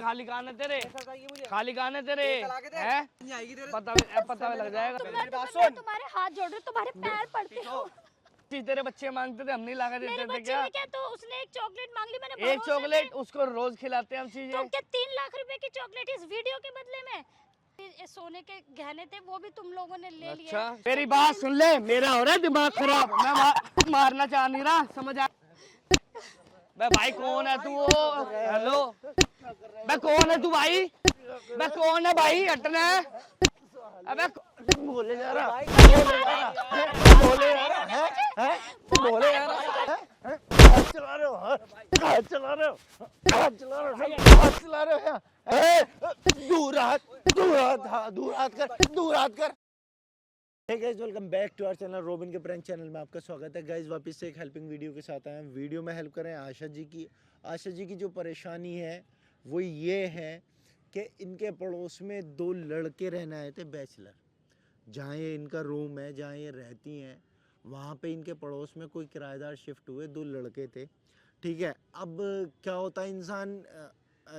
खाली कान है तेरे, खाली कान है तेरे, हैं? पता लग जाएगा। तुम्हारे हाथ जोड़ रहे, तुम्हारे पैर पड़ते हो। तेरे बच्चे मांगते थे, हम नहीं ला के देते थे क्या? तो उसने एक चॉकलेट मांग ली, मैंने एक चॉकलेट, उसको रोज खिलाते हैं हम चीजें। तो क्या 3 लाख रुपए की चॉकलेट इस वीडियो के बदले में? ये सोने के गहने थे, वो भी तुम लोगों ने ले लिए। अच्छा, मेरी बात सुन ले, मेरा हो रहा है दिमाग खराब, मैं मारना चाह नहीं रहा, समझ आ? बे भाई कौन है तू? हेलो, बे कौन है तू भाई? बे कौन है भाई? हटना है। अबे बोले जा रहा, बोले यार, हैं? बोले यार, चला रहे हो, चला रहे हो, चला रहे हो, दूर हाथ कर। Hey guys, welcome back to our channel Robin के प्रैंक चैनल में आपका स्वागत है। गाइस वापस से एक हेल्पिंग वीडियो के साथ आए हैं। वीडियो में हेल्प करें आशा जी की जो परेशानी है वो ये है कि इनके पड़ोस में 2 लड़के रहने आए थे बैचलर। जहाँ ये इनका रूम है, जहाँ ये रहती हैं, वहाँ पे इनके पड़ोस में कोई किराएदार शिफ्ट हुए, 2 लड़के थे। ठीक है, अब क्या होता है, इंसान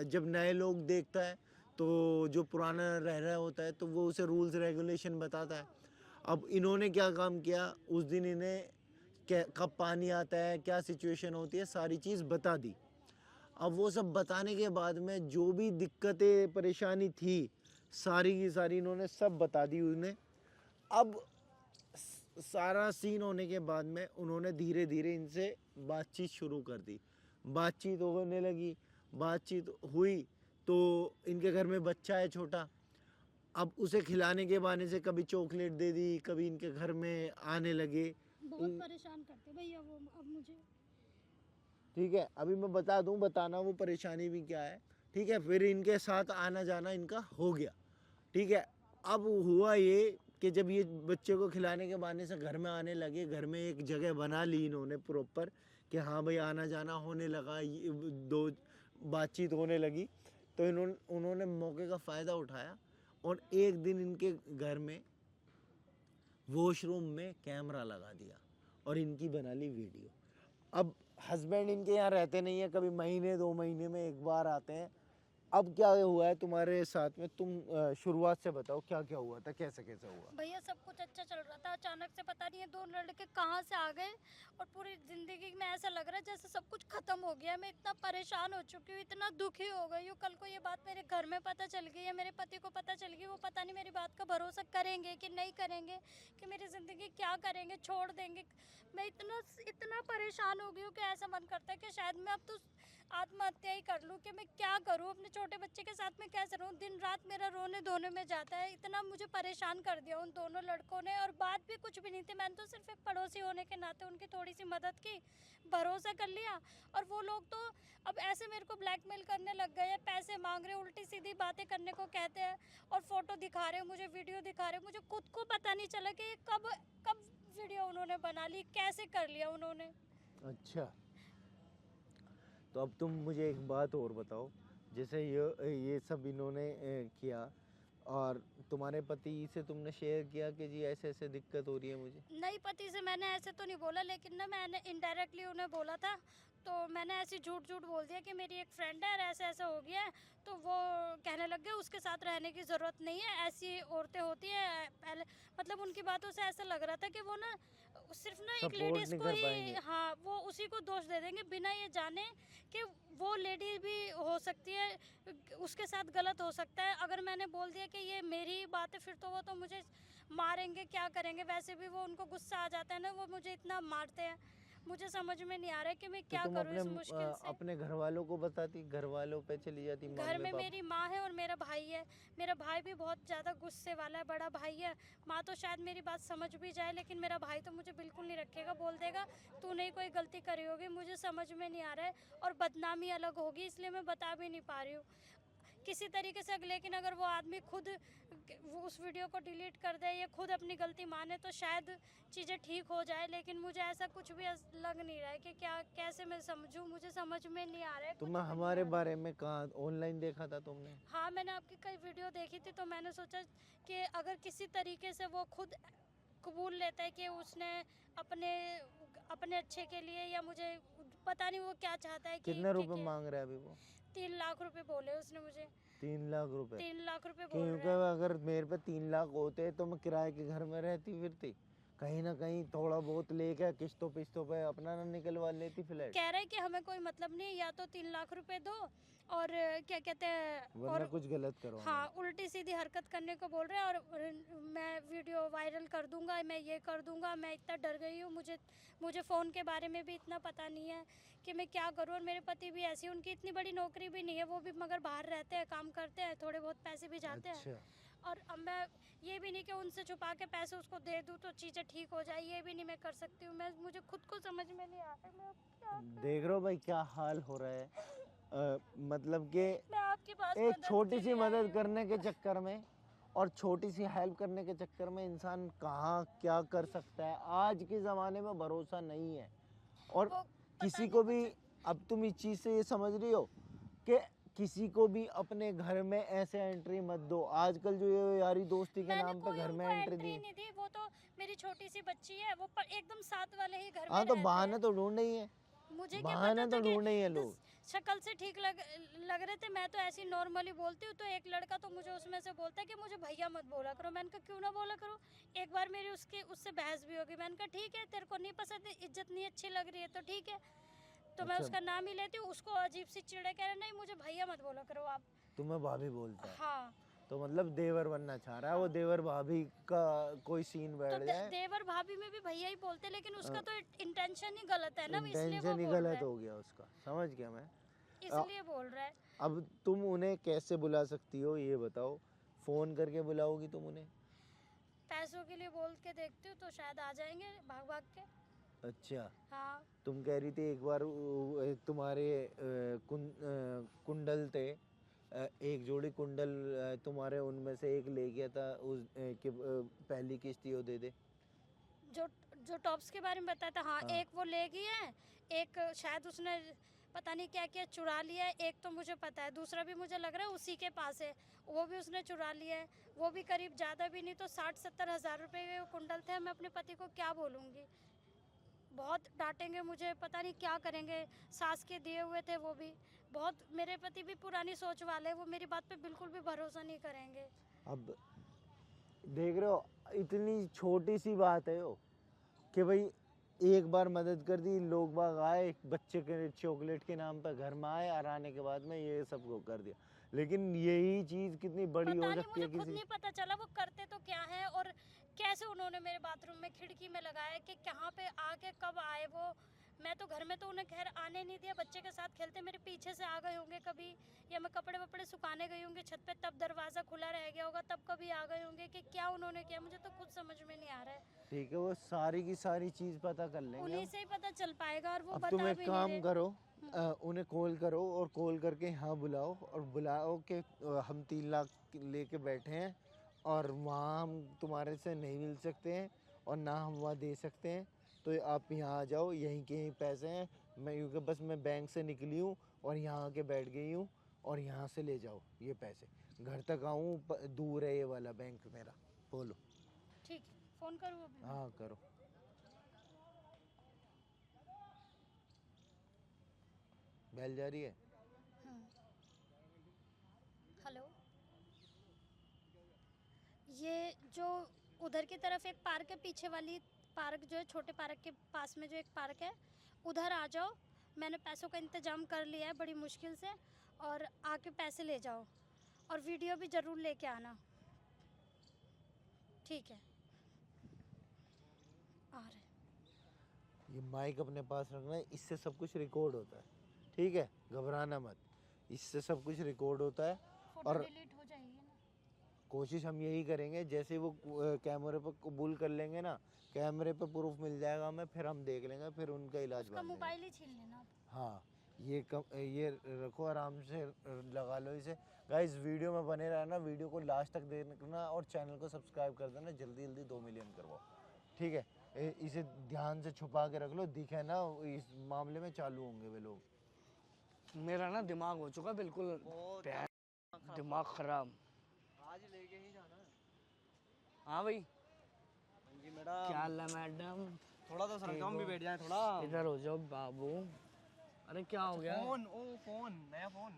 जब नए लोग देखता है तो जो पुराना रह रहा होता है तो वो उसे रूल्स रेगुलेशन बताता है। अब इन्होंने क्या काम किया, उस दिन इन्हें कब पानी आता है, क्या सिचुएशन होती है, सारी चीज़ बता दी। अब वो सब बताने के बाद में जो भी दिक्कतें परेशानी थी सारी की सारी इन्होंने सब बता दी उन्हें। अब सारा सीन होने के बाद में उन्होंने धीरे धीरे इनसे बातचीत शुरू कर दी। बातचीत होने लगी, बातचीत हुई तो इनके घर में बच्चा है छोटा। अब उसे खिलाने के बहाने से कभी चॉकलेट दे दी, कभी इनके घर में आने लगे। बहुत परेशान करते भैया वो अब मुझे। ठीक है, अभी मैं बता दूं, बताना वो परेशानी भी क्या है। ठीक है, फिर इनके साथ आना जाना इनका हो गया। ठीक है, अब हुआ ये कि जब ये बच्चे को खिलाने के बहाने से घर में आने लगे, घर में एक जगह बना ली इन्होंने प्रॉपर कि हाँ भाई आना जाना होने लगा, दो बातचीत होने लगी, तो उन्होंने मौके का फ़ायदा उठाया और एक दिन इनके घर में वॉशरूम में कैमरा लगा दिया और इनकी बना ली वीडियो। अब हस्बैंड इनके यहाँ रहते नहीं है, कभी महीने 2 महीने में एक बार आते हैं। अब क्या हुआ है तुम्हारे साथ में, तुम शुरुआत से बताओ क्या क्या हुआ था, कैसे कैसे हुआ? भैया सब कुछ अच्छा चल रहा था, अचानक से पता नहीं है 2 लड़के कहाँ से आ गए और पूरी जिंदगी में ऐसा लग रहा है जैसे सब कुछ खत्म हो गया है। मैं इतना परेशान हो चुकी हूँ, इतना दुखी हो गई हूँ। कल को ये बात मेरे घर में पता चल गई है, मेरे पति को पता चल गई, वो पता नहीं मेरी बात का भरोसा करेंगे कि नहीं करेंगे, कि मेरी जिंदगी क्या करेंगे, छोड़ देंगे। मैं इतना परेशान हो गई हूँ कि ऐसा मन करता है कि शायद मैं अब तो आत्महत्या ही कर लूँ। कि मैं क्या करूँ, अपने छोटे बच्चे के साथ में कैसे रहूँ। दिन रात मेरा रोने धोने में जाता है। इतना मुझे परेशान कर दिया उन दोनों लड़कों ने, और बात भी कुछ भी नहीं थी। मैंने तो सिर्फ एक पड़ोसी होने के नाते उनकी थोड़ी सी मदद की, भरोसा कर लिया। और वो लोग तो अब ऐसे मेरे को ब्लैकमेल करने लग गए हैं, पैसे मांग रहे, उल्टी सीधी बातें करने को कहते हैं और फोटो दिखा रहे, मुझे वीडियो दिखा रहे। मुझे खुद को पता नहीं चला कि कब कब वीडियो उन्होंने बना ली, कैसे कर लिया उन्होंने। अच्छा, तो अब तुम मुझे एक बात और बताओ, जैसे ये सब इन्होंने किया और तुम्हारे पति से तुमने शेयर किया कि जी ऐसे ऐसे दिक्कत हो रही है मुझे? नहीं, पति से मैंने ऐसे तो नहीं बोला, लेकिन ना मैंने इनडायरेक्टली उन्हें बोला था। तो मैंने ऐसे झूठ बोल दिया कि मेरी एक फ्रेंड है और ऐसे ऐसे हो गया है। तो वो कहने लग गए उसके साथ रहने की ज़रूरत नहीं है, ऐसी औरतें होती हैं पहले। मतलब उनकी बातों से ऐसा लग रहा था कि वो ना सिर्फ ना एक लेडीज़ को ही, हाँ, वो उसी को दोष दे देंगे बिना ये जाने कि वो लेडी भी हो सकती है, उसके साथ गलत हो सकता है। अगर मैंने बोल दिया कि ये मेरी बात है, फिर तो वो तो मुझे मारेंगे, क्या करेंगे। वैसे भी वो उनको गुस्सा आ जाता है ना, वो मुझे इतना मारते हैं। मुझे समझ में नहीं आ रहा है कि मैं क्या करूं इस मुश्किल से। अपने घर वालों को बताती, घर वालों पे चली जाती? घर में मेरी माँ है और मेरा भाई है। मेरा भाई भी बहुत ज़्यादा गुस्से वाला है, बड़ा भाई है। माँ तो शायद मेरी बात समझ भी जाए, लेकिन मेरा भाई तो मुझे बिल्कुल नहीं रखेगा, बोल देगा तूने ही कोई गलती करी होगी। मुझे समझ में नहीं आ रहा है और बदनामी अलग होगी, इसलिए मैं बता भी नहीं पा रही हूँ किसी तरीके से। लेकिन अगर वो आदमी खुद वो उस वीडियो को डिलीट कर दे या खुद अपनी गलती माने तो शायद चीज़ें ठीक हो जाए। लेकिन मुझे ऐसा कुछ भी लग नहीं रहा है कि क्या, कैसे मैं समझूं, मुझे समझ में नहीं आ रहा है। तुम हमारे बारे में कहाँ ऑनलाइन देखा था तुमने? हाँ, मैंने आपकी कई वीडियो देखी थी, तो मैंने सोचा कि अगर किसी तरीके से वो खुद कबूल लेता है कि उसने अपने अपने अच्छे के लिए, या मुझे पता नहीं वो क्या चाहता है कि कितने रुपए मांग रहा है अभी वो? 3 लाख रुपए बोले उसने मुझे। 3 लाख रुपए? 3 लाख रुपए बोल क्योंकि रहा है। अगर मेरे पे 3 लाख होते तो मैं किराए के घर में रहती फिरती, कहीं ना कहीं थोड़ा बहुत लेके किस्तों पिस्तों पे अपना ना निकलवा लेती फ्लैट। कह रहे हैं कि हमें कोई मतलब नहीं, या तो 3 लाख रुपए दो और क्या कहते हैं, वरना और कुछ गलत करो। हाँ उल्टी सीधी हरकत करने को बोल रहे हैं, और मैं वीडियो वायरल कर दूंगा, मैं ये कर दूंगा। मैं इतना डर गई हूँ, मुझे फ़ोन के बारे में भी इतना पता नहीं है कि मैं क्या करूँ। और मेरे पति भी ऐसे, उनकी इतनी बड़ी नौकरी भी नहीं है, वो भी मगर बाहर रहते हैं, काम करते हैं, थोड़े बहुत पैसे भी जाते हैं। अच्छा, और अब मैं ये भी नहीं कि उनसे छुपा के पैसे उसको दे दूँ तो चीज़ें ठीक हो जाए, ये भी नहीं मैं कर सकती हूँ। मुझे खुद को समझ में नहीं आ रहा मैं अब क्या देख रहे हो भाई क्या हाल हो रहा है। मतलब कि मैं आपके पास एक मदद छोटी के सी लिए आई मदद हूँ। करने के चक्कर में और छोटी सी हेल्प करने के चक्कर में इंसान कहाँ क्या कर सकता है। आज के ज़माने में भरोसा नहीं है। और वो किसी पता को नहीं भी, अब तुम इस चीज़ से ये समझ रही हो कि किसी को भी अपने घर में ऐसे एंट्री मत दो। आजकल जो ये यारी दोस्ती के मैंने नाम पे कोई घर में उनको एंट्री एंट्री दी। नहीं दी, वो तो मेरी छोटी सी बच्ची है, वो एकदम साथ वाले ही घर में हाँ तो रहते बहाना हैं। तो ढूंढ ही है, मुझे क्या बहाना पता तो था कि ढूंढ ही है लोग। शक्ल से ठीक लग रहे थे। मैं तो ऐसी नॉर्मली बोलती हूँ, तो एक लड़का तो मुझे उसमें से बोलता है कि मुझे भैया मत बोला करो। मैंने कहा क्यों ना बोला करो। एक बार मेरी उससे बहस भी होगी। मैंने कहा ठीक है, तेरे को नहीं पसंद, इज्जत नहीं अच्छी लग रही है तो ठीक है, तो मैं अच्छा, उसका नाम ही लेती हूँ। उसको अजीब सी चिड़े कह रहे, नहीं मुझे भैया मत बोला करो आप। तुम्हें भाभी बोलता है हाँ तो मतलब देवर बनना चाह रहा है वो। देवर भाभी का कोई सीन तो बैठ जाए, देवर भाभी में भी भैया ही बोलते, लेकिन उसका तो इंटेंशन ही गलत है ना, इसलिए वो इंटेंशन ही बोल रहा गलत है, हो गया उसका। समझ गया मैं। इसलिए बोल रहा है। अब तुम उन्हें कैसे बुला सकती हो ये बताओ? फोन करके बुलाओगी तुम उन्हें? पैसों के लिए बोल के देखती हूँ तो शायद आ जाएंगे भाग भाग के। अच्छा, हाँ तुम कह रही थी एक बार तुम्हारे कुंडल थे, एक जोड़ी कुंडल तुम्हारे, उनमें से एक ले गया था उस कि पहली किश्त वो दे दे। जो जो टॉप्स के बारे में बताया था, हाँ हाँ। एक वो ले गई है, एक शायद उसने पता नहीं क्या क्या चुरा लिया है। एक तो मुझे पता है, दूसरा भी मुझे लग रहा है उसी के पास है, वो भी उसने चुरा लिया है। वो भी करीब ज़्यादा भी नहीं तो 60-70 हज़ार रुपये के कुंडल थे। मैं अपने पति को क्या बोलूँगी, बहुत डांटेंगे मुझे, पता नहीं क्या करेंगे। सास के दिए हुए थे वो भी। बहुत, मेरे पति भी पुरानी सोच वाले, वो मेरी बात पे बिल्कुल भी भरोसा नहीं करेंगे। अब देख रहे हो इतनी छोटी सी बात है वो, कि भाई एक बार मदद कर दी, लोग बाग आए, बच्चे के चॉकलेट के नाम पर घर में आए और आने के बाद में ये सब को कर दिया। लेकिन यही चीज़ कितनी बड़ी पता हो नहीं, सकती मुझे है खुद किसी। नहीं पता चला वो करते तो क्या है, और कैसे उन्होंने मेरे बाथरूम में खिड़की में लगाया, कि कहाँ पे आके कब आए वो। मैं तो घर में तो उन्हें खैर आने नहीं दिया, बच्चे के साथ खेलते मेरे पीछे से आ गए होंगे कभी, या मैं कपड़े वपड़े सुखाने गई होंगी छत पे, तब दरवाज़ा खुला रह गया होगा, तब कभी आ गए होंगे। कि क्या उन्होंने किया, मुझे तो खुद समझ में नहीं आ रहा है। ठीक है, वो सारी की सारी चीज़ पता कर लेंगे उन्हीं हम। से ही पता चल पाएगा, और वो अब तुम बता एक भी नहीं काम रहे। करो, उन्हें कॉल करो और कॉल करके यहाँ बुलाओ और बुलाओ कि हम 3 लाख लेके बैठे हैं और वहाँ हम तुम्हारे से नहीं मिल सकते हैं और ना हम वहाँ दे सकते हैं, तो आप यहाँ आ जाओ, यहीं के यहीं पैसे हैं। मैं क्योंकि बस मैं बैंक से निकली हूँ और यहाँ आके बैठ गई हूँ, और यहाँ से ले जाओ ये पैसे। घर तक आऊँ, दूर है ये वाला बैंक मेरा। बोलो। ठीक है, फ़ोन करूँ अभी मैं? हाँ करो। बेल जा रही है। हेलो, ये जो उधर की तरफ एक पार्क है, पीछे वाली पार्क जो है, छोटे पार्क के पास में जो एक पार्क है, उधर आ जाओ। मैंने पैसों का इंतज़ाम कर लिया है बड़ी मुश्किल से, और आके पैसे ले जाओ, और वीडियो भी ज़रूर लेके आना। ठीक है, आ रहे। ये माइक अपने पास रखना है, इससे सब कुछ रिकॉर्ड होता है। ठीक है, घबराना मत, इससे सब कुछ रिकॉर्ड होता है। फोटो और डिलीट हो जाएगी ना? कोशिश हम यही करेंगे, जैसे वो कैमरे पर कबूल कर लेंगे ना, कैमरे पे प्रूफ मिल जाएगा हमें, फिर हम देख लेंगे, फिर उनका इलाज उसका बांध मोबाइल लेंगे। ही छीन लेना आप। हाँ, ये रखो आराम से, लगा लो इसे। गाइस वीडियो में बने रहना, वीडियो को लास्ट तक देखना और चैनल को सब्सक्राइब कर देना, जल्दी जल्दी 2 मिलियन करवाओ। ठीक है, इसे ध्यान से छुपा के रख लो, दिखे ना, इस मामले में चालू होंगे वे लोग। मेरा ना दिमाग हो चुका बिल्कुल दिमाग खराब। आज लेके ही जाना है। हाँ भाई, हाँ जी मैडम। क्या हाल है मैडम? थोड़ा तो सरंगा में भी बैठ जाए थोड़ा। इधर हो जाओ बाबू। अरे क्या हो गया? फोन, ओ फोन, नया फोन।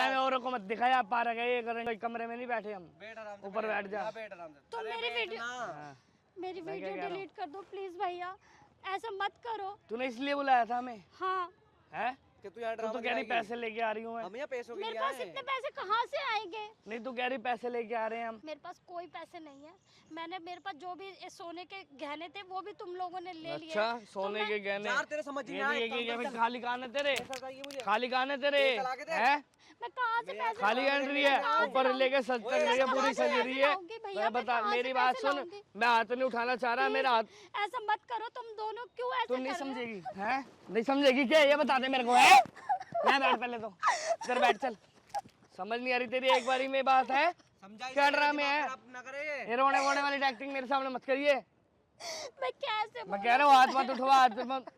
कैमरा में औरों को मत दिखाया, पार गए ये करें, कोई कमरे में नहीं बैठे हम, बैठ आराम से, ऊपर बैठ जा। बैठ आराम से। तो अरे मेरी बैठ वीडियो ना। हाँ। मेरी मैं क्या वीडियो कह रहा हूँ? डिलीट कर दो प्लीज भैया, ऐसा मत करो। तूने इसलिए बुलाया था हमें? हाँ है कि तू यहाँ तू ड्रामा तो कह रही दिखाएगी? पैसे लेके आ रही हूँ मैं। हम यहाँ पैसों के मेरे लिए पास आए इतने हैं। पैसे कहाँ से आएंगे? नहीं तू कह रही पैसे लेके आ रहे हैं हम। मेरे पास कोई पैसे नहीं है। मेरे पास जो भी सोने के गहने थे वो भी तुम लोगों ने ले लिए। अच्छा सोने के गहने यार तेरे समझ नहीं ये आया, भी एक काम ये कर, भी चल। खाली कान है तेरे, पैसा चाहिए मुझे। खाली कान है तेरे ये चला के दे। हैं? मैं कहाँ से पैसे खाली लाऊंगी? एंट्री मैं है, कहाँ से ऊपर लाऊंगी? लेके सज तक रही है, पूरी कहाँ से सज रही है। लाऊंगी भैया? मैं मैं बता कहाँ से मेरी बात पैसे सुन, लाऊंगी? मैं हाथ नहीं उठाना चाह रहा, मेरा हाथ ऐसा मत करो तुम दोनों, क्यों ऐसा तू कर नहीं रहे हो? समझेगी हैं? नहीं समझेगी क्या? ये बता दे मेरे को है। मैं बैठ पहले तो इधर बैठ चल। समझ नहीं आ रही तेरी एक बारी में बात है। समझा क्या ड्रामे है? ना करे। ये रोने वोने वाली एक्टिंग मेरे सामने मत करिए। मैं कैसे मैं कह रहा हूँ हाथ मत उठवा, हाथ मत।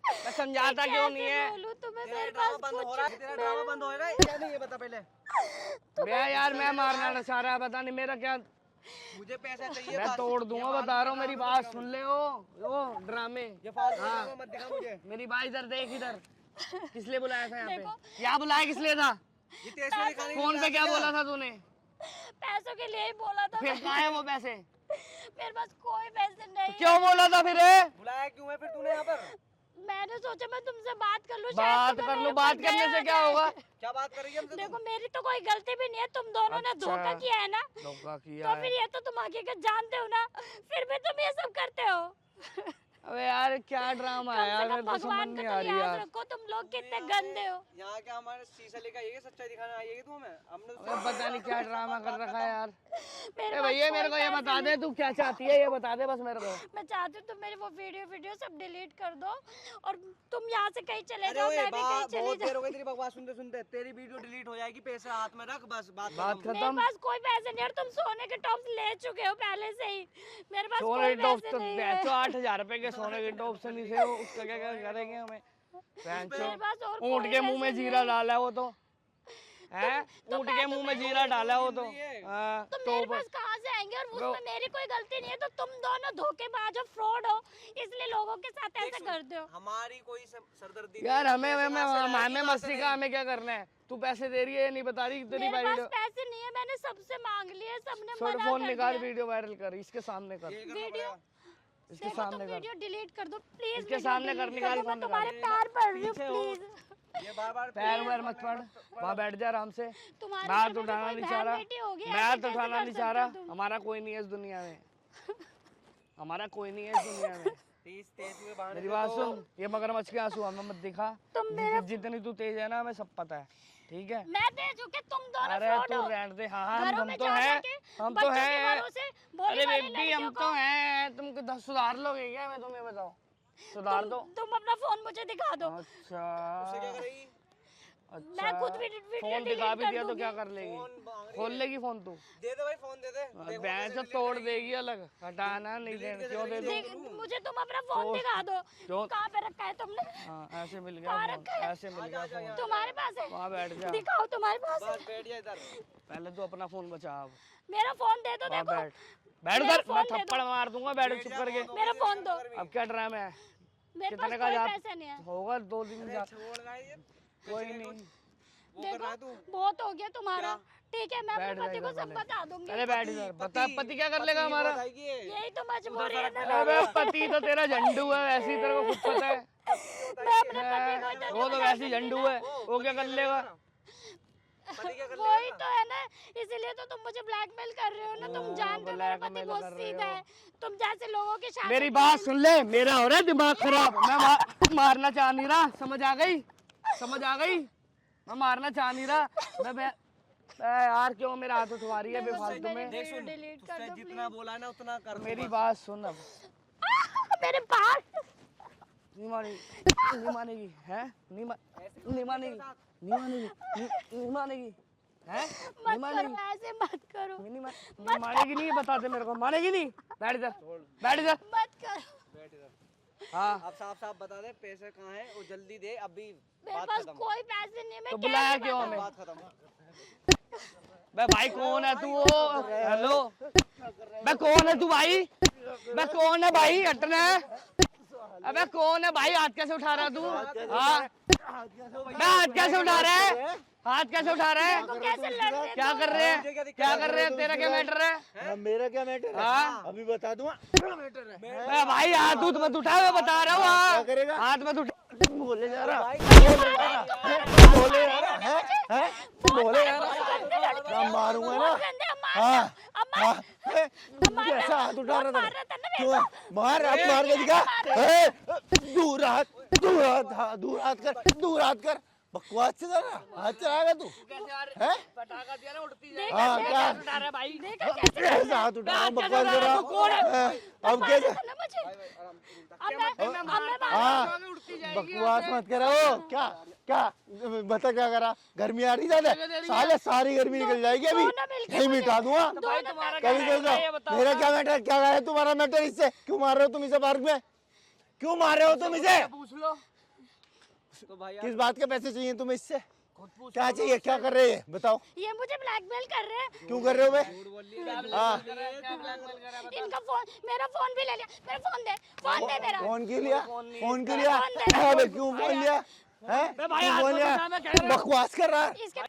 मैं समझाता क्यों नहीं है? बोलूं तुम्हें? तेरा मेरे ड्रामा पास बंद हो रहा है, तेरा ड्रामा बंद होएगा या नहीं, ये बता पहले। मैं यार मैं मारना ना चाह रहा, पता नहीं मेरा क्या, मुझे पैसा चाहिए मैं बस। तोड़ दूंगा, बता रहा हूँ। मेरी बात सुन ले। ओ ड्रामे ये फालतू ड्रामा मत दिखा मुझे। मेरी बात इधर देख, इधर किस लिए बुलाया था यहाँ देखो। पे? यहाँ बुलाया किस लिए था? ये तेरे से दिखाने के फोन लिए पे क्या आया बोला था तूने? पैसों के लिए ही बोला था। फिर कहाँ है वो पैसे? मेरे पास कोई पैसे नहीं क्यों है। बोला था फिर ये? बुलाया क्यों है फिर तूने यहाँ पर? मैंने सोचा मैं तुमसे बात कर लूं। बात कर लो, बात करने से क्या होगा? क्या बात करेगी हमसे तू? देखो मेरी तो कोई गलती भी नहीं है, तुम दोनों ने अच्छा। धोखा किया है ना। धोखा किया तो फिर है। ये तो तुम हकीकत जानते हो ना, फिर भी तुम ये सब करते हो। अबे यार क्या ड्रामा है यार, मेरे को समझ भगवान का नहीं तो आ रही याद यार। रखो, तुम लोग कितने गंदे हो। यहाँ क्या हमारे शीशा लेकर आइएगा, सच्चाई दिखाने आइएगी तू हमें? हमने तो अबे पता नहीं क्या ड्रामा कर रखा है यार। मेरे ए पास भैया कोई मेरे को ये पैसे बता दे तू क्या चाहती है, ये बता दे बस मेरे को। मैं चाहती हूँ तुम मेरे वो वीडियो सब डिलीट कर दो और तुम यहाँ से कहीं चले अरे जाओ, ओए मैं भी कहीं चली बहुत देर जाऊँ। हो गई तेरी बकवास सुनते सुनते। तेरी वीडियो डिलीट हो जाएगी, पैसे हाथ में रख, बस बात बात खत्म। मेरे खत्म। पास कोई पैसे नहीं है और तुम सोने के टॉप्स ले चुके हो पहले से ही। मेरे पास सोने कोई के टॉप पैसे तो नहीं बेचो, है। 8,000 रुपए के सोने के टॉप से नहीं से हो, उसका क्या क्या करेंगे हमें? मेरे पास और ऊँट कोई के मुंह में पैसे जीरा नहीं। डाला है वो तो है, ऊँट के मुंह में जीरा डाला है वो तो। हाँ, तो मेरे टॉप पास कहाँ से आएंगे? और वो- उसमें मेरी कोई गलती नहीं है, तो तुम दोनों धोखेबाज हो, फ्रॉड हो, इसलिए लोगों के साथ ऐसा करते हो। हमारी कोई सरदर्दी यार नहीं है, हमें पैसे हमें कहाँ से हमें लाएगी, कहाँ मस्ती से का हमें क्या करना है? तू पैसे दे रही है ये नहीं बता रही तेरी मेरे पास वीडियो। पैसे नहीं है, मैंने सबसे मांग लिए, सबने छोड़ मना फोन कर निकाल, दिया। वीडियो वायरल कर, इसके सामने कर, ये करना वीडियो पड़ेगा। इसके देखो तुम सामने कर। वीडियो डिलीट कर दो प्लीज। इसके वीडियो सामने कर, delete निकाल दो, मैं फोन तुम्हारे निकाल। पैर पड़ रही हूँ पीछे हो। प्लीज। ये बार-बार पैर वैर मत पड़, वहाँ बैठ जा आराम से। तुम्हारे मैं घर हाथ में भी उठाना कोई नहीं बहन चाह रहा, बेटी होगी, मैं ऐसे हाथ कैसे उठाना कर नहीं सकते चाह हो रहा। तुम? हमारा कोई नहीं है इस दुनिया में, हमारा कोई नहीं है इस दुनिया में। तेज हुए बहाने मेरी से बात तो- सुन, ये मगरमच्छ के आंसू हमें मत दिखा। तुम मेरे जितनी तू तेज है ना हमें सब पता है, ठीक है? मैं तेज हूँ कि तुम दोनों अरे फ्रॉड तू हो। रहने दे। हाँ घरों हम में तो जा हैं, जाके हम तो बच्चों के हैं। भरोसे भोली अरे भाली बेबी हम लड़कियों तो को- हैं, तुम सुधार लोगे क्या? मैं तुम्हें बताओ, सुधार दो। तुम अपना फोन मुझे दिखा दो। अच्छा उससे क्या करेगी? अच्छा, मैं खुद वीडियो फोन delete दिखा भी कर दिया तो दूंगी। क्या कर लेगी? फोन मांग रही खोल है। लेगी फोन तू? दे दे भाई, फोन दे दे। देखो भैंस कैसे तो delete तोड़ करेगी। देगी अलग, हटाना नहीं Delete देना, कैसे क्यों दे करेगी? दो? मुझे तुम अपना फोन तो- दिखा दो। क्यों? कहाँ पे रखा है तुमने? हाँ ऐसे मिल गया कहाँ फोन, रखा है? ऐसे मिल गया फोन। तुम्हारे पास है? वहाँ बैठ जा, दिखाओ तुम्हारे पास है? बस बैठ जा इधर। पहले तो अपना फोन बचा अब। मेरा फोन दे दो। वहाँ देखो बैठ, बैठ मेरा कर, मैं फोन दे दो। थप्पड़ मार दूंगा, बैठ चुप करके। मेरा फोन दो। अब क्या ड्रामा है? मेरे पास कितने का कोई जा पैसे नहीं है। होगा 2 दिन अरे जा, छोड़ ना ये। कोई नहीं। वो कर रहा है तू। देखो बहुत हो गया तुम्हारा, ठीक है? मैं अपने बैठ पति को जाएगा सब पहले। बता दूंगी। अरे बैठ इधर, बता पति क्या कर लेगा हमारा? बताएगी ये। यही तो मजबूरी है ना। अबे पति तो तेरा झंडू है, वैसे ही तेरे को खुद पता है। मैं अपने पति को इतना वो तो वैसे ही झंडू है, वो क्या कर लेगा? पति क्या कर वही लेगा? तो है ना, इसीलिए तो तुम मुझे ब्लैकमेल कर रहे हो ना। तुम जानते हो मेरा पति blackmail बहुत कर रहे सीधा हो। है। तुम जैसे लोगों की शादी मेरी बात सुन ले, मेरा हो रहा है दिमाग खराब। मैं मारना चाह नहीं रहा, समझ आ गई? समझ आ गई? मैं मारना चाह नहीं रहा। मैं यार क्यों मेरा हाथ उठवा रही है बेफालतू में? देख सुन, डिलीट कर तुझसे दो जितना बोला है ना उतना कर तू मेरी बस। बात सुन अब। मेरे पास नहीं मानेगी, नहीं मानेगी, है? नहीं मानेगी, नहीं मानेगी, नहीं मानेगी, है? नहीं मत मानेगी, करो, ऐसे मत करो, नहीं मानेगी नहीं, बता दे मेरे को, मानेगी नहीं? बैठ इधर, बैठ इधर। मत करो। बैठ इधर। हाँ अब साफ साफ बता दे पैसे कहाँ हैं, वो जल्दी दे, अभी मेरे बात पास खत्म। कोई पैसे नहीं है। मैं तो कैसे बुलाया क्यों बताऊं? हमें? बात खत्म। बे भाई कौन है तू? हेलो, बे कौन है तू भाई? बे कौन है भाई? हटना है। अबे कौन है भाई? हाथ कैसे उठा रहा है तू? हाँ बे हाथ कैसे उठा रहा है? हाथ कैसे उठा रहा है? तो कैसे लड़ते क्या कर रहे हैं? क्या कर रहे हैं? तेरा क्या मैटर है? हाँ, मेरा क्या मैटर है? हाँ अभी बता दूंगा। बे भाई हाथ मत उठा, मैं बता रहा हूँ। क्या करेगा? हाथ मत उठा। बोले जा रहा, बोले जा रहा है, बोले जा रहा है, बोले जा रहा, मैं मारूंगा ना। हाँ हाँ, कैसा हाथ उठा रहा था, क्यों मार, अब मार के दिखा, दूर हाथ, दूर हाथ, हाँ दूर हाथ कर, दूर हाथ कर, बकवास से जरा हाथ चलाएगा तू, हैं? पटाखा दिया ना उड़ती जाए। हाँ क्या उठा रहा है भाई? कैसा हाथ उठा रहा, बकवास कर रहा, अब कैसे, हाँ बकवास मत करो, क्या क्या बता क्या करा, गर्मी आ रही ज्यादा, साले सारी गर्मी निकल जाएगी अभी, नहीं मिटा दूंगा कभी तो। मेरा क्या मैटर, क्या है तुम्हारा मैटर इससे, क्यों मार रहे हो तुम इसे पार्क में, क्यों मार रहे हो तुम इसे, पूछ लो तो भाई किस बात के पैसे चाहिए तुम्हें इससे, क्या चाहिए, क्या कर रहे हैं बताओ, ये मुझे ब्लैकमेल कर रहे हैं। क्यों कर रहे हो बे, हाँ इनका फोन, मेरा फोन भी ले लिया, मेरा फोन दे मेरा। फोन क्यों लिया, फोन क्यों लिया, अबे क्यों फोन लिया, हैं क्यों फोन लिया, बकवास कर रहा है, इसके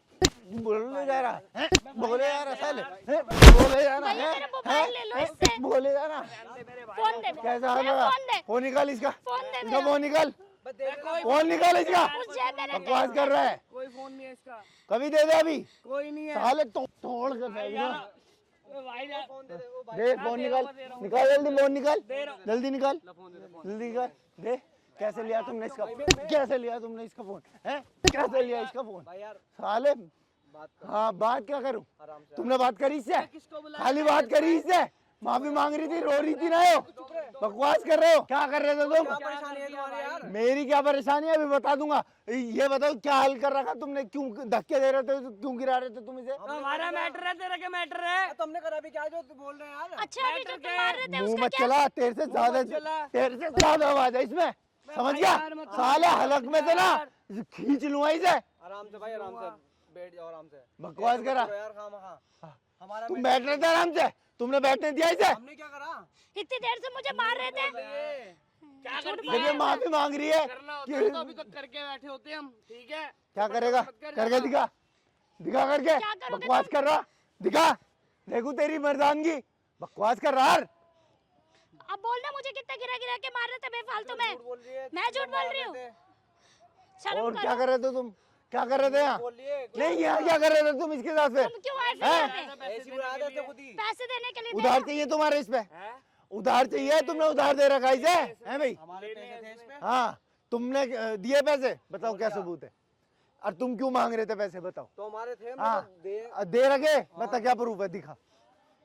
बोले जा रहा है, बोले जा रहा साले, बोले जा रहा भैया मेरा मोबाइल ले लो इससे। है, बोले जा रहा, फोन दे मेरा, कैसा हाल मेरा लगा, फोन दे, फोन निकाल इसका, फोन दे इसका मेरा। फोन निकाल, फोन निकाल इसका, मुझे मेरे बकवास कर रहा है, कोई फोन नहीं है इसका, कभी दे दे अभी, कोई नहीं है साले तोड़ कर फेंक दूंगा। भाई यार। दे फोन निकाल, निकाल जल्दी फोन निकाल, जल्दी निकाल, जल्दी निकाल, दे, कैसे लिया तुमने इसका, कैसे लिया तुमने इसका फोन, हैं कैसे लिया इसका फोन, साले, हाँ बात क्या करूं, तुमने बात करी इससे, खाली बात करी इससे, माफी मांग रही थी, रो रही थी ना, यो बकवास कर रहे हो, क्या कर रहे थे तुम, परेशानी है तुम्हारे यार। मेरी क्या परेशानी है अभी बता दूंगा, ये बताओ क्या हल कर रखा तुमने, क्यों धक्के दे रहे थे, क्यों गिरा रहे थे तुम इसे, हमारा मैटर है, तेरा क्या मैटर है? तुमने करा भी क्या जो बोल रहे हैं यार। अच्छा अभी जो तुम मार रहे थे मुंह उसका मत क्या? चला, तेरे से ज्यादा आवाज है इसमें, समझ गया, साले हलक में से ना खींच लूंगा इसे, आराम से भाई, आराम से बैठ जाओ, आराम से बकवास करा, यार, खामखा हमारा तुम बैठ रहे थे आराम से, तुमने बैठने दिया इसे, हमने क्या करा। इतनी देर से मुझे मार रहे थे। क्या करती जब ये माफी मांग रही है, करना होता है तो अभी तक करके बैठे होते हम, ठीक है? क्या करेगा, करके दिखा, दिखा करके, क्या करोगे बकवास कर रहा, दिखा, देखू तेरी मर्दानगी, बकवास कर रहा, अब बोलना मुझे कितना गिरा गिरा के मार रहे थे बेफालतू में। बोल रही है, मैं झूठ बोल रही हूँ। शर्म और करो। क्या कर रहे थे तुम, क्या कर रहे थे यहाँ, बोल रही है, नहीं यहाँ क्या कर रहे थे तुम इसके साथ फिर, तुम क्यों आए फिर हैं? यहाँ पे? ऐसी बुरा आदत है खुद ही। पैसे देने के लिए उधार थे चाहिए तुम्हारे इस पे, हैं? उधार चाहिए, तुमने उधार दे रखा इसे, है भाई, हमारे पैसे थे इस पे। हाँ तुमने दिए पैसे, बताओ क्या सबूत है, और तुम क्यों मांग रहे थे पैसे बताओ, तो हमारे थे, हाँ दे दे रखे, बता क्या प्रूफ है, दिखा,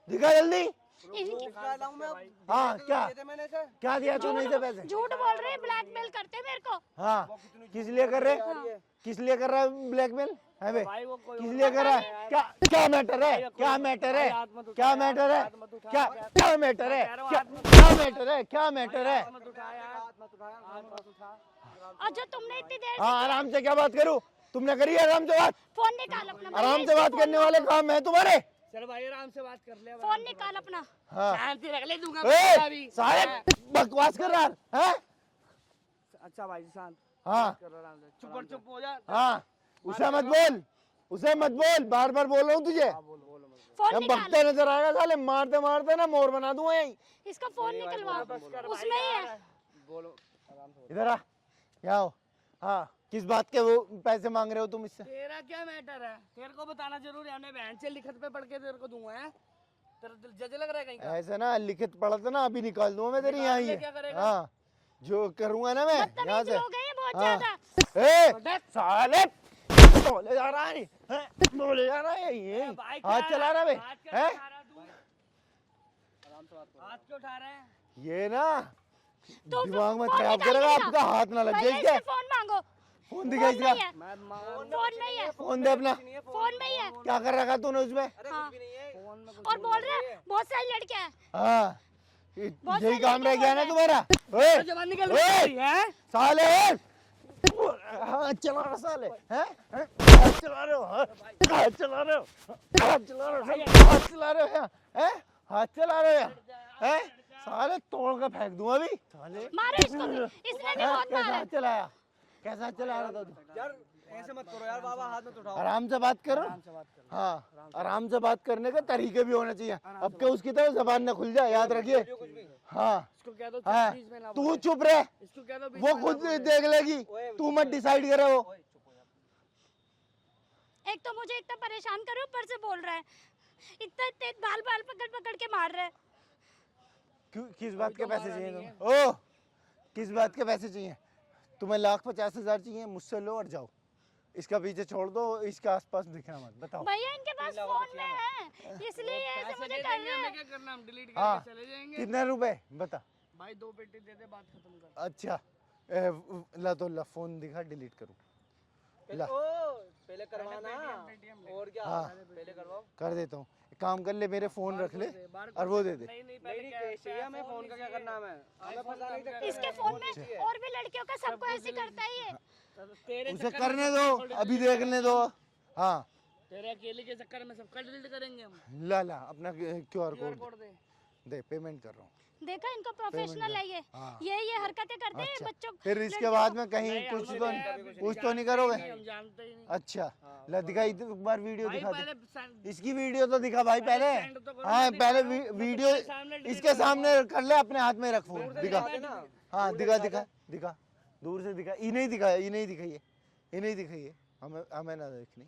दिखा जल्दी, क्या लाऊं मैं अब? हाँ क्या दिए थे मैंने इसे। क्या दिया तूने इसे पैसे, झूठ बोल रहे हैं, ब्लैकमेल करते हैं मेरे को। हाँ किस लिए कर रहे, किस लिए कर रहा है ब्लैकमेल, है बे, भाई वो कोई किस लिए कर रहा है, क्या क्या मैटर है, क्या मैटर है, क्या मैटर है, क्या क्या मैटर है, क्या मैटर है, क्या मैटर है, मत उठा यार, मत उठा यार, मत उठा। और जो तुमने इतनी देर हाँ आराम से क्या बात करूँ, तुमने करी आराम से बात, फोन निकाल अपना। आराम से बात करने वाले काम है तुम्हारे, चल भाई आराम से बात कर ले। फोन निकाल अपना। हाँ शांति रख ले, दूंगा ए, अभी। सारे बकवास कर रहा है, अच्छा भाई शांत हाँ करो, आराम से चुप और चुप हो जा। हाँ उसे मत बोल, उसे मत बोल, बार बार बोल रहा हूँ तुझे, फोन जब निकाल, बकते नजर आएगा साले मारते मारते ना मोर बना दूंगा यहीं, इसका फोन निकलवाओ, उसमें ही है। बोलो आराम से। इधर आ, यहाँ आओ, हाँ किस बात के वो पैसे मांग रहे हो तुम इससे, तेरा क्या मैटर है, तेरे को बताना जरूरी है, हमने बहन से लिखत पे पढ़ के तेरे को दूंगा है, तेरा दिल जज लग रहा है कहीं का? ऐसे ना लिखित पढ़ा था ना, अभी निकाल दूंगा मैं तेरी यहाँ ही, क्या करेगा? हाँ जो करूंगा ना मैं यहाँ बदतमीज से, लोग हैं ये बहुत हाँ। ज्यादा। ए साले बोले जा रहा है, हैं? बोले जा रहा है ये, भाई हाथ चला रहा है बे, हाथ क्यों हैं? उठा रहा है तू? हाथ क्यों उठा रहा है? ये ना तो दिमाग में फोन खराब निकाल करेगा, के दिखा। आपका हाथ ना लग भैया जाए इससे इसके, फोन मांगो। फोन दिखा फोन इसका, नहीं है, मैं फोन नहीं है, फोन दे अपना, फोन में ही है। क्या कर रखा तूने उसमें, हाँ। भी नहीं है। फोन में कुछ और बोल रहे हैं बहुत सारी लड़कियां हैं। हाँ बहुत यही सारे काम रह लड़के गया ना बोल तुम्हारा, ओए जवान निकल ओए! रही है। साले हाथ चला रहा साले, हैं? हाथ चला रहे हो, हाथ चला रहे हो, हाथ चला रहे हो, हाथ चला रहे हो, हैं? हाथ चला रहे हो, हैं? साले तोड़ के फेंक दूं अभी, साले मारो इसको भी, इसने भी बहुत कैसा मारा। हाथ चलाया, कैसा चला रहा था तू, यार ऐसे मत करो यार, बाबा हाथ मत उठाओ। आराम से बात करो, हाँ आराम से बात करने के तरीके भी होने चाहिए, अब क्या उसकी तरह जबान न खुल जाए, याद रखिए, हाँ इसको कह दो हाँ प्लीज में ना तू बोले। चुप रहे, इसको कह दो बीच वो में ना खुद बोले। देख लेगी, तू मत डिसाइड करे वो। एक तो मुझे इतना परेशान करे, ऊपर से बोल रहा है, इतना तेज बाल बाल पकड़ पकड़ के मार रहा है। क्यों, किस बात के तो पैसे मारा चाहिए नहीं तुम्हें? ओ किस बात के पैसे चाहिए तुम्हें? 1,50,000 चाहिए, मुझसे लो और जाओ। इसका पीछे छोड़ दो, इसके आसपास दिखना मत। बताओ। भैया इनके पास फोन में है, इसलिए ये ऐसे पैसे मुझे दे कर देंगे, रहे हमें हैं। क्या करना, हम डिलीट हाँ। करके चले जाएंगे। कितने रुपए बता? भाई 2 पेटी दे दे, बात खत्म कर। अच्छा ला तो ला, फोन दिखा, डिलीट करूँ? ला ओ पहले करवाना और क्या, हाँ। पहले करवाओ। कर देता हूँ, एक काम कर ले, मेरे फोन रख ले और वो दे दे। नहीं नहीं, नहीं पहले नहीं क्या कैश चाहिए हमें, फोन का क्या करना है हमें? हमें पता नहीं था। इसके फोन में और भी लड़कियों का सबको ऐसे करता है ये। तेरे उसे चक्कर करने में दो, सबको अभी delete देखने दो। हाँ तेरे अकेले के चक्कर में सबका डिलीट करेंगे हम। ला ला अपना QR QR कोड कोड दे। दे, पेमेंट कर रहा हूँ। देखा, इनको प्रोफेशनल है ये। हाँ। ये हरकतें करते हैं अच्छा, बच्चों। फिर इसके लड़कियों बाद को। में कहीं नहीं, कुछ हम तो नहीं, कुछ तो नहीं जानते ही करोगे? हम जानते ही नहीं। अच्छा ला दिखाई तो एक बार वीडियो भाई दिखा पहले दे, send- इसकी वीडियो तो दिखा भाई पहले। send तो करो, हाँ मैं पहले दिखा रहा हूँ, मैं वीडियो तुम्हारे सामने delete इसके करूंगा। सामने कर ले, अपने हाथ में रख फोन, दिखा। ना हाँ दिखा दिखा दिखा, दूर से दिखा। ये नहीं दिखा, ये नहीं दिखाइए, ये नहीं दिखाइए, हमें हमें ना देखनी,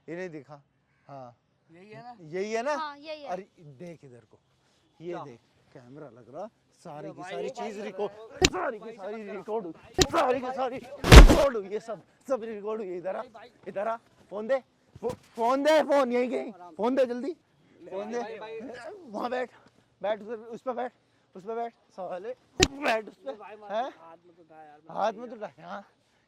ये नहीं दिखा। हाँ यही है ना। यही है ना। हाँ यही है। अरे देख इधर को, ये देख कैमरा लग रहा, सारी की सारी चीज रिकॉर्ड, सारी की सारी रिकॉर्ड, सारी की सारी रिकॉर्ड हुई है, सब रिकॉर्ड हुई है। इधर आ, इधर आ, फोन दे, फोन दे, फोन यहीं कहीं, फोन दे जल्दी, फोन दे। वहाँ बैठ, बैठ उस पे बैठ, उस पे बैठ, साले बैठ उस पे। हैं हाथ में तो था यार। हाथ में तो डाल, यहाँ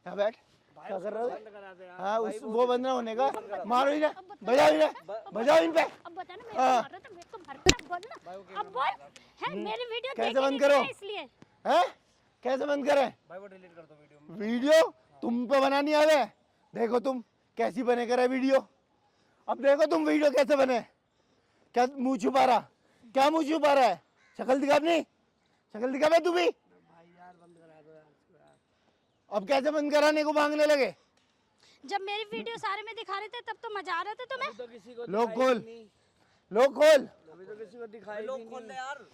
यहाँ बैठ, क्या कर रहे हो? बंद करा दे यार। हाँ उस वो बंद ना होने का, मारो इन्हें, बजाओ इन्हें, बजाओ इन पे। अब बता ना, मेरे को मार रहा था, मेरे को मार रहा था, बोल ना। अब बोल, है मेरी वीडियो कैसे देखे बंद नहीं करो? मैंने इसलिए। हैं कैसे बंद करें? भाई वो डिलीट कर दो वीडियो। वीडियो तुम पे बनानी आ रहे, देखो तुम कैसी बने करे वीडियो। अब देखो तुम वीडियो कैसे बने, क्या मुंह छुपा रहा, क्या मुंह छुपा रहा है? शक्ल दिखा अपनी, शक्ल दिखा बे तू भी। भाई यार बंद करा दो यार इसको यार। अब कैसे बंद कराने को मांगने लगे? जब मेरी वीडियो सारे में दिखा रहे थे तब तो मजा आ रहा था तुम्हें। अभी तो किसी को लोग दिखाई खोल, भी नहीं। लोग खोल। अभी तो किसी को दिखाई भी लोग खोल ले नहीं। यार।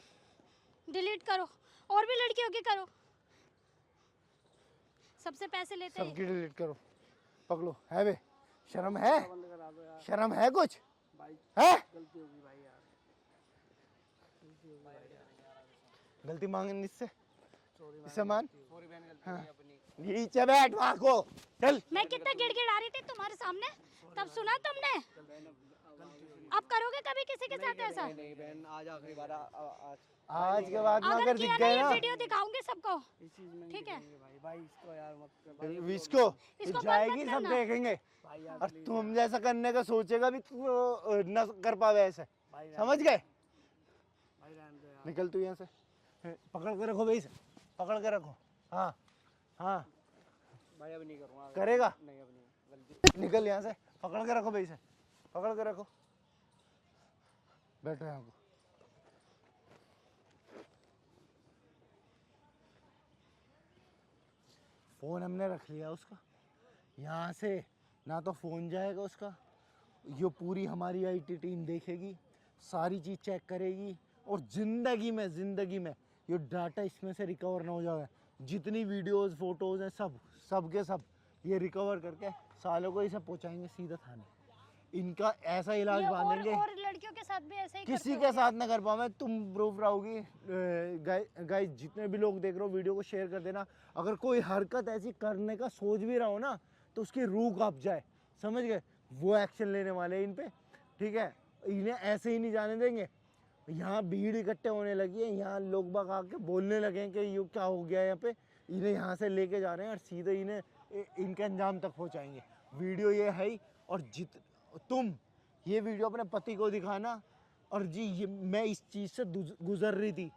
डिलीट करो, और भी लड़कियों की करो, सबसे पैसे लेते हैं। सबकी डिलीट करो, पकड़ो। है बे शर्म है, बंद करा दो यार। शर्म है कुछ भाई है? गलती होगी भाई यार। गलती मांगने इससे मान। सॉरी बहन, गलती हुई अपनी। नीचे बैठ, वहाँ को चल। मैं कितना गिड़गिड़ा रही थी तुम्हारे सामने, तब सुना तुमने? अब करोगे कभी किसी के साथ ऐसा? नहीं बहन, आज आखिरी बार आज आज के बाद में अगर अगर किया दिख ना, गए ये ना वीडियो दिखाऊंगे सबको। इस चीज में ठीक है। भाई भाई इसको यार मत कर भाई। इसको इसको बंद जाएगी, मत सब करना। देखेंगे। भाई यार और तुम जैसा करने का सोचेगा भी तो न कर पावे ऐसे, भाई समझ गए? भाई रहने दो यार। निकल तू यहाँ से, पकड़ के रखो भाई से, पकड़ के रखो। हाँ हाँ भाई अब नहीं करूँगा। करेगा, नहीं अब नहीं, गलती। निकल यहाँ से, पकड़ के रखो भाई से, पकड़ के रखो। बैठो यहाँ को। फोन हमने रख लिया उसका, यहाँ से ना तो फोन जाएगा उसका, ये पूरी हमारी IT टीम देखेगी, सारी चीज़ चेक करेगी, और ज़िंदगी में ये डाटा इसमें से रिकवर ना हो जाए। जितनी वीडियोस फोटोज़ हैं सब के सब ये रिकवर करके सालों को ही सब पहुँचाएंगे सीधा थाने। इनका ऐसा इलाज ये बांधेंगे, और लड़कियों के साथ भी ऐसे ही किसी करते के हो। साथ ना कर पाओ। तुम प्रूफ रहोगी। गाइस जितने भी लोग देख रहे हो वीडियो को शेयर कर देना। अगर कोई हरकत ऐसी करने का सोच भी रहा हो ना तो उसकी रूह कांप जाए, समझ गए? वो एक्शन लेने वाले हैं इन पे, ठीक है? इन्हें ऐसे ही नहीं जाने देंगे। यहाँ भीड़ इकट्ठे होने लगी है, यहाँ लोग बाग आके बोलने लगे हैं कि ये क्या हो गया है यहाँ पे। इन्हें यहाँ से लेके जा रहे हैं और सीधे इन्हें इनके अंजाम तक पहुँचाएंगे। वीडियो ये है ही, और तुम ये वीडियो अपने पति को दिखाना। और जी ये मैं इस चीज़ से गुजर रही थी,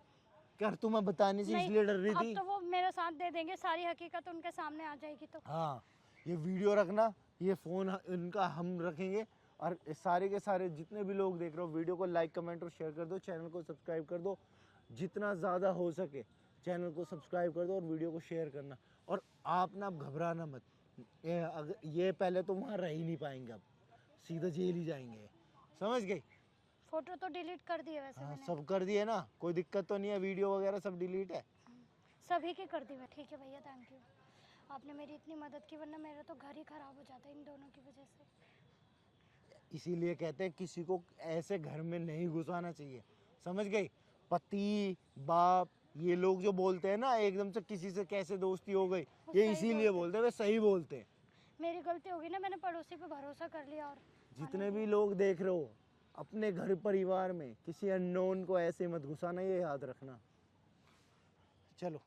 क्या तुम्हें बताने से नहीं, इसलिए डर रही थी। अब तो वो मेरा साथ दे देंगे, सारी हकीकत उनके सामने आ जाएगी तो। हाँ ये वीडियो रखना, ये फ़ोन इनका हम रखेंगे। और सारे के सारे जितने भी लोग देख रहे हो वीडियो को लाइक कमेंट और शेयर कर दो, चैनल को सब्सक्राइब कर दो। जितना ज़्यादा हो सके चैनल को सब्सक्राइब कर दो और वीडियो को शेयर करना। और आप ना घबराना मत, ये पहले तो वहाँ रह ही नहीं पाएंगे, अब सीधा जेल ही जाएंगे, समझ गए? फोटो तो डिलीट कर दिए वैसे हाँ मैंने। सब कर दिए ना, कोई दिक्कत तो नहीं है, वीडियो वगैरह सब डिलीट है। सभी की कर दी मैं। ठीक है भैया, थैंक यू, आपने मेरी इतनी मदद की, वरना मेरा तो घर ही खराब हो जाता इन दोनों की वजह से। इसीलिए कहते हैं किसी को ऐसे घर में नहीं घुसाना चाहिए, समझ गई? पति बाप ये लोग जो बोलते हैं ना एकदम से किसी से कैसे दोस्ती हो गई, वो ये सही इसीलिए बोलते हैं, वे सही बोलते हैं। मेरी गलती होगी ना, मैंने पड़ोसी पे भरोसा कर लिया। और जितने भी लोग देख रहे हो अपने घर परिवार में किसी अननोन को ऐसे मत घुसाना, ये याद रखना। चलो।